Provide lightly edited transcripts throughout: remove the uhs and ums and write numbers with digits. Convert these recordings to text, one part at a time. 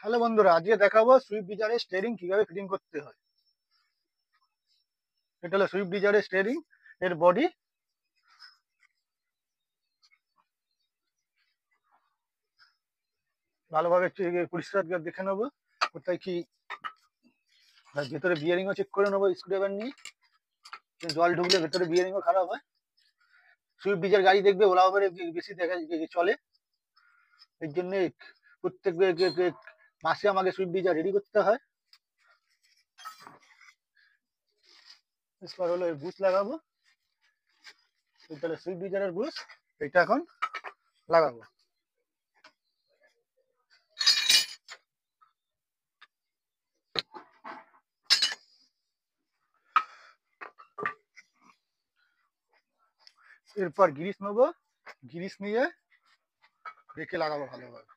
Hello বন্ধুরা, আজকে দেখাবো সুইফট ডিজায়ারের স্টিয়ারিং কিভাবে ফিটিং করতে হয়। এটা হলো সুইফট ডিজায়ারের স্টিয়ারিং এর বডি। ভালোভাবে পরিষ্কার করে দেখে নেবো কোথায় কি ভেতরে বিয়ারিংও চেক করে নেবো স্ক্রুড্রাইভার নিয়ে। জল ঢুকলে ভেতরে বিয়ারিংও খারাপ হয়। সুইফট ডিজায়ার গাড়ি দেখবে ওলা ওভারে বেশি দেখা চলে, এর জন্য প্রত্যেক মাসে আমাকে সুইফট ডিজায়ার রেডি করতে হয়। এরপর হলো বুশ লাগাবো। এটা হলো সুইফট ডিজায়ারের বুশ, এটা এখন লাগাবো। এরপর গ্রিস নেবো, গ্রিস নিয়ে রেখে লাগাবো ভালোভাবে।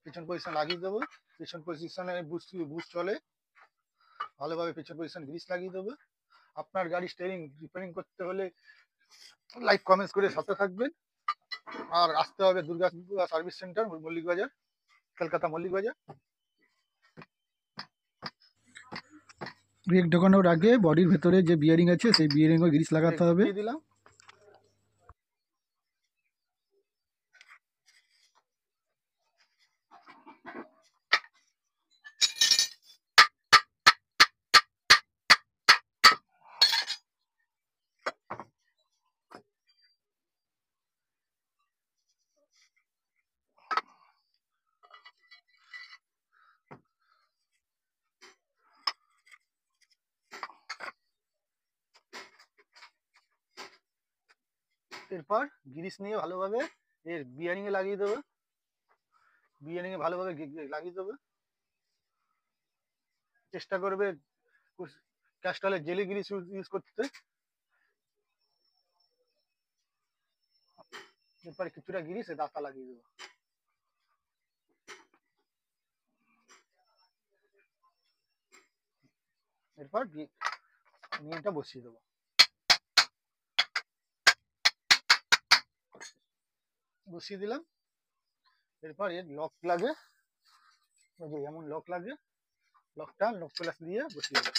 পেছন পজিশন লাগিয়ে দেবো, পেছন পজিশনে বুশ চলে ভালোভাবে। পেছন পজিশন গ্রিস লাগিয়ে দেবো। আপনার গাড়ি স্টিয়ারিং রিপেয়ারিং করতে হলে লাইক কমেন্টস করে সাথে থাকবেন। আর আসতে হবে দুর্গাপুর সার্ভিস সেন্টার, মল্লিক বাজার, কলকাতা মল্লিক বাজার। ব্রেক ঢোকানোর আগে বডির ভেতরে যে বিয়ারিং আছে সেই বিয়ারিংও গ্রিস লাগাতে হবে। দিলাম। এরপর গ্রিস নিয়ে ভালোভাবে এর বিয়ারিং এ লাগিয়ে দেবো, বিয়ারিং এ ভালোভাবে লাগিয়ে দেবো। চেষ্টা করবে ক্যাস্টলের জেলি গ্রিস ইউজ করতে। এরপরে কিছুটা গ্রিস দাঁতা লাগিয়ে দেবো। এরপর নিয়েটা বসিয়ে দেবো। বসিয়ে দিলাম। এরপর এর লক লাগে, যেমন লক লাগে লকটা লক প্লাস দিয়ে বসিয়ে দেবো।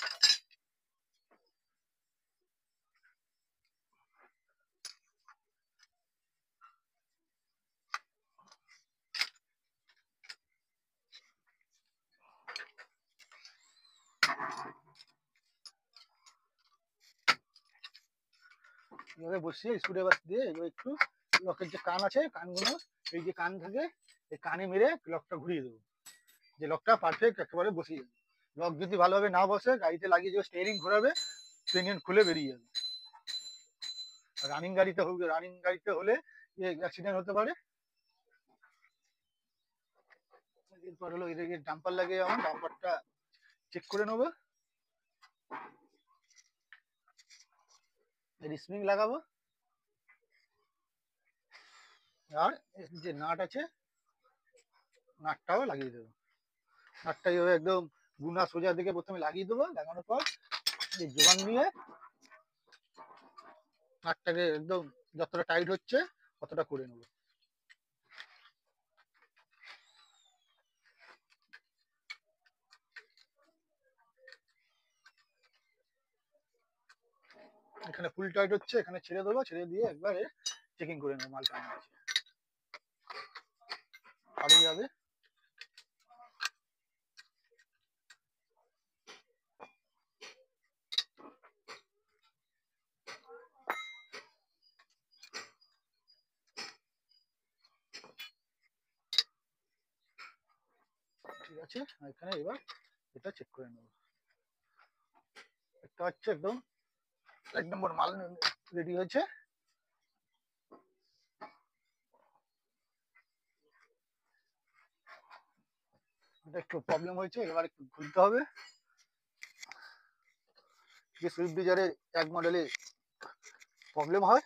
এভাবে বসিয়ে স্ক্রুড্রাইভার দিয়ে এবার একটু লকের যে কান আছে কানগুলো, এই যে কান থাকে এই কানে মেরে লকটা ঘুরিয়ে দেবো, যে লকটা পারফেক্ট একেবারে বসিয়ে যাবে। লক যদি ভালোভাবে না বসে গাড়িতে লাগিয়ে যে স্টিয়ারিং ঘোরাবে, স্টিয়ারিং খুলে বেরিয়ে যাবে। রানিং গাড়িতে হলে অ্যাক্সিডেন্ট হতে পারে। এরপর হলো এদিকে ডাম্পার লাগে, আমার ডাম্পারটা চেক করে নেবো। স্প্রিং লাগাবো আর যে নাট আছে নাটটাও লাগিয়ে দেবো। নাটটা এইভাবে একদম গুনা সোজা দিকে প্রথমে লাগিয়ে দেবো। লাগানোর পর এই জোগান নিয়ে নাটটাকে একদম যতটা টাইট হচ্ছে ততটা করে নেবো। এখানে ফুল টাইট হচ্ছে, এখানে ছেড়ে দেবো, ছেড়ে দিয়ে একবারে চেকিং করে নেবো মাল কেমন আছে। আরো যাবে। ঠিক আছে, এখানে এবার এটা চেক করে নেবো। একটা হচ্ছে একদম 1 নম্বর মাল রেডি হয়েছে। এটা একটু প্রবলেম হয়েছে, এবার একটু খুলতে হবে। যে সুইফট ডিজায়ারে এক মডেলে প্রবলেম হয়,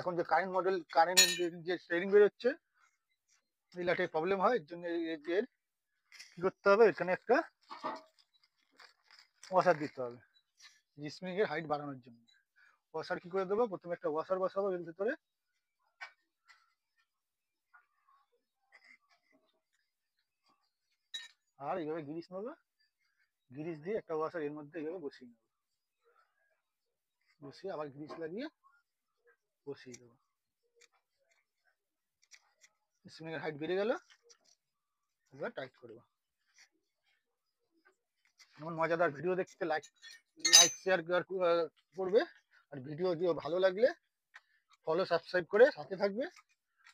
এখন যে কারেন্ট মডেল কারেন্ট যে স্টিয়ারিং বেরোচ্ছে এই লাইটে প্রবলেম হয়। এর জন্য এর কি করতে হবে, এখানে একটা ওয়াশার দিতে হবে স্প্রিং এর হাইট বাড়ানোর জন্য। ওয়াশার কি করে দেবো, প্রথমে একটা ওয়াশার বসাবো এর ভিতরে। আর এইভাবে গিরিস নেবো, গিরিস দিয়ে একটা ওয়াশার এর মধ্যে এইভাবে বসিয়ে নেবো, বসিয়ে আবার গিরিস লাগিয়ে বসিয়ে দেবো। স্প্রিং এর হাইট বেড়ে গেল, এবার টাইট করবো। এমন মজাদার ভিডিও দেখতে লাইক শেয়ার করবে, আর ভিডিও ভালো লাগলে ফলো সাবস্ক্রাইব করে সাথে থাকবে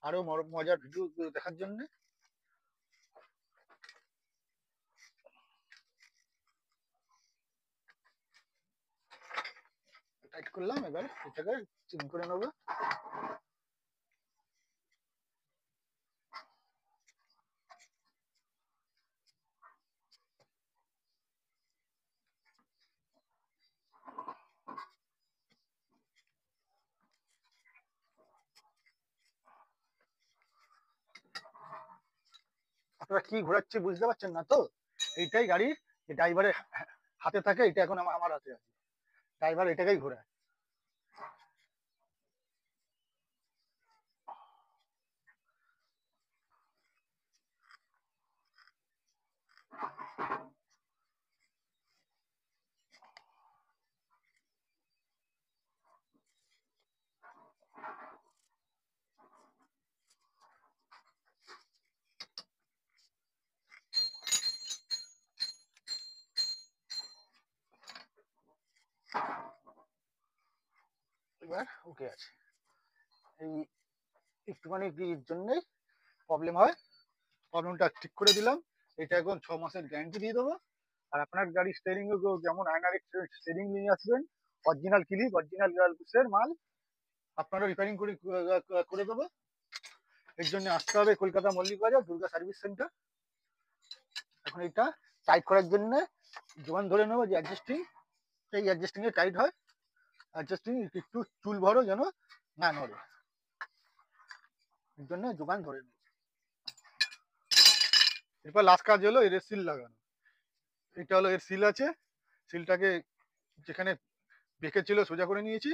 আরো মজার ভিডিও দেখার জন্য। টাইট করলাম, এবার এটাকে চিন করে নেবো। আপনারা কি ঘোরাচ্ছে বুঝতে পারছেন না তো? এইটাই গাড়ির যে ড্রাইভারের হাতে থাকে, এটা এখন আমার হাতে আছে, ড্রাইভার এটাকেই ঘোরায়। এবার ওকে আছে। এই একটুখানি জন্যই প্রবলেম হয়, প্রবলেমটা ঠিক করে দিলাম। এটা এখন 6 মাসের গ্যারান্টি দিয়ে দেবো। আর আপনার গাড়ির স্টিয়ারিং যেমন আয়নার স্টিয়ারিং নিয়ে আসবেন, অরিজিনাল ক্লিপ অরিজিনাল এর মাল আপনারা রিপেয়ারিং করে করে দেবো। এর জন্য আসতে হবে কলকাতা মল্লিক বাজার দুর্গা সার্ভিস সেন্টার। এখন এটা টাইট করার জন্য জোগান ধরে নেবো যে অ্যাডজাস্টিং, এই অ্যাডজাস্টিং এ টাইট হয়, অ্যাডজাস্টিং একটু চুল ভরো যেন না নড়ে, এর জন্য জোগান ধরে নেবো। এরপর লাস্ট কাজ হলো এর সিল লাগানো। এটা হলো এর সিল আছে, সিলটাকে যেখানে বেঁকে ছিল সোজা করে নিয়েছি।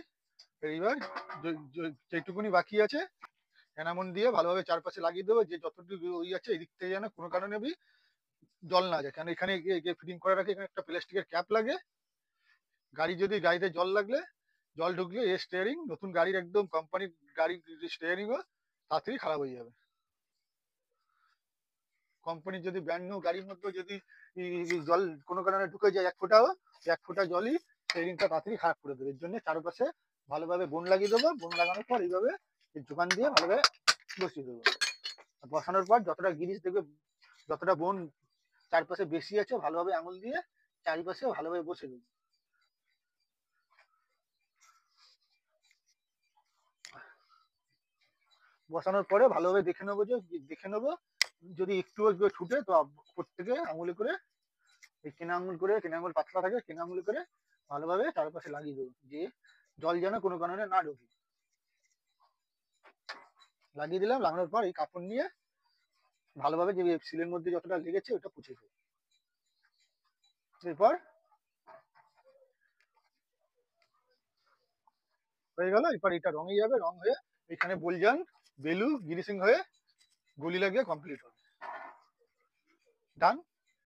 এইবার যেটুকুনি বাকি আছে এনামন দিয়ে ভালোভাবে চারপাশে লাগিয়ে দেবো, যে যতটুকু ওই আছে এই দিক থেকে যেন কোনো কারণে জল না যায়। কারণ এখানে ফিটিং করার আগে এখানে একটা প্লাস্টিকের ক্যাপ লাগে, গাড়িতে জল লাগলে, জল ঢুকলে এই স্টিয়ারিং, নতুন গাড়ির একদম কোম্পানির গাড়ির স্টিয়ারিংও তাড়াতাড়ি খারাপ হয়ে যাবে। কোম্পানির যদি ব্র্যান্ড নিউ গাড়ির মধ্যে যদি জল কোনো কারণে ঢুকে যায় এক ফোঁটা জলই স্টিয়ারিংটা তাড়াতাড়ি খারাপ করে দেবে। এর জন্য চারপাশে ভালোভাবে বোন লাগিয়ে দেবো, বোন লাগানোর পর এইভাবে যোগান দিয়ে ভালোভাবে বসিয়ে দেবো। বসানোর পর যতটা গিরিস দেখবে, যতটা বোন চারপাশে বেশি আছে, ভালোভাবে আঙুল দিয়ে চারিপাশে ভালোভাবে বসে দেবো। বসানোর পরে ভালোভাবে দেখে নেবো যদি একটু ছুটে তো উপর থেকে আঙুলে করে, এই কেনা আঙুল পাতলা থাকে, কেনা আঙুলে করে ভালোভাবে চারপাশে লাগিয়ে দেবো, যে জল যেন কোনো কারণে না ঢুকে। লাগিয়ে দিলাম, লাগানোর পর এই কাপড় নিয়ে ভালোভাবে যে সিলের মধ্যে যতটা লেগেছে ওটা পুছে দেবো। এরপর হয়ে গেল। এরপর এটা রঙে যাবে, রং হয়ে এখানে বলজান বেলু গিরিসিং হয়ে গুলি লাগিয়ে কমপ্লিট হবে। ডান।